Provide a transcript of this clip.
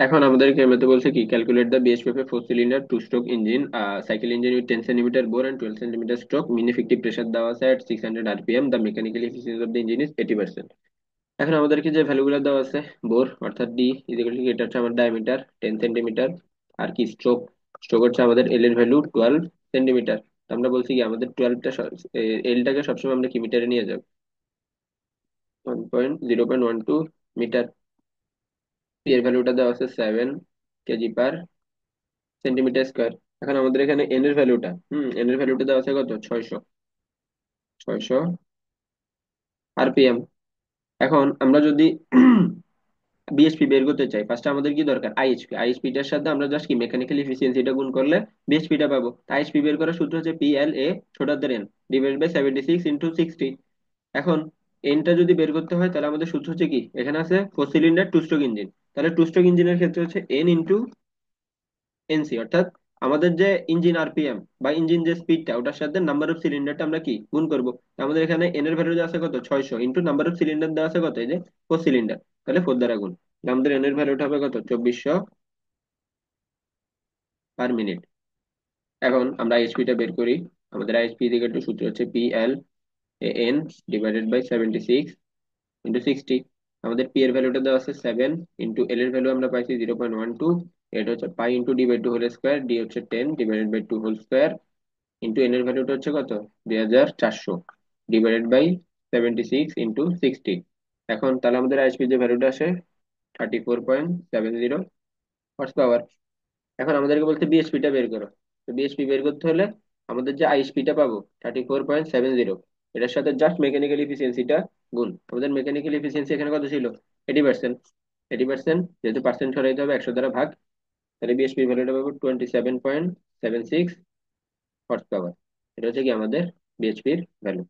এখন আমাদেরকে এমনিতে বলছে কি, calculate the BSP of a four cylinder two stroke engine cycle engine with 10 centimetre bore and 12 centimetre stroke, mean effective pressure দেওয়া আছে at 600 RPM, the mechanical efficiency of the engine is 80%। এখন আমাদেরকে যে ভ্যালুগুলো দেওয়া আছে, বোর অর্থাৎ D is equal two, এটা হচ্ছে আমার ডায়ামিটার 10 সেন্টিমিটার, আর কি স্ট্রোক, স্ট্রোক হচ্ছে আমাদের এল এর ভ্যালু 12 সেন্টিমিটার। আমরা বলছি কি আমাদের 12টা, এলটাকে সবসময় আমরা কি মিটারে নিয়ে যাবো, 0.12 মিটার। পি এর ভ্যালুটা দেওয়া আছে 7 কেজি পার সেন্টিমিটার স্কোয়ার। এখন আমাদের এখানে এন এর ভ্যালুটা, এন এর ভ্যালুটা দেওয়া আছে কত, 600 আরপিএম। এখন আমরা যদি বিএসপি বের করতে চাই, ফার্স্টে আমাদের কি দরকার, আইএসপি। আইএসপিটার সাথে আমরা জাস্ট কি মেকানিক্যাল এফিসিয়েন্সিটা গুণ করলে বিএসপিটা পাবো। আইএসপি বের করার সূত্র হচ্ছে PLA ছোট হাতের এন ডিভাইড বাই 76 × 60। এখন এনটা যদি বের করতে হয় তাহলে আমাদের সূত্র হচ্ছে কি, এখানে আছে four cylinder two stroke engine, তাহলে টু স্ট্রোক ইঞ্জিনের ক্ষেত্রে হচ্ছে এন ইন্টু এনসি, অর্থাৎ আমাদের যে ইঞ্জিন আরপিএম বা ইঞ্জিন যে স্পিডটা, ওটার সাথে নাম্বার অফ সিলিন্ডারটা আমরা কি গুণ করব। আমাদের এখানে এন এর ভ্যালু আছে কত, 600, ইন্টু নাম্বার অফ সিলিন্ডার দেওয়া আছে কত, এই যে ফোর সিলিন্ডার, তাহলে ফোর দ্বারা গুণ। তাহলে আমাদের এন এর ভ্যালুটা হবে কত, 2400 পার মিনিট। এখন আমরা আইএসপি টা বের করি। আমাদের আইএসপি দিকে একটু সূত্র হচ্ছে PLAN ডিভাইডেড বাই 76 × 60। আমাদের পি এর ভ্যালুটা দেওয়া আছে 7, ইন্টু এল এর ভ্যালু আমরা পাইছি 0.12, এটা হচ্ছে pi into D by two whole square, D হচ্ছে 10 divided by two whole square, into N এর ভ্যালুটা হচ্ছে কত, 2400 ডিভাইডেড বাই 76 × 60। এখন তাহলে আমাদের আইএসপি যে ভ্যালুটা আসে 34.70 হর্স পাওয়ার। এখন আমাদেরকে বলতে বিএসপি টা বের করো। তো বিএসপি বের করতে হলে আমাদের যে আইএসপি টা পাবো 34.70, এটার সাথে জাস্ট মেকানিক্যাল ইফিসিয়েন্সিটা গুণ। আমাদের মেকানিক্যাল ইফিসিয়েন্সি এখানে কত ছিল, 80%। 80%, যেহেতু পার্সেন্ট সরাইতে হবে 100 দ্বারা ভাগ, তাহলে বিএসপি ভ্যালুটা পাবো 27.76 হর্স পাওয়ার। এটা হচ্ছে কি আমাদের বিএসপির ভ্যালু।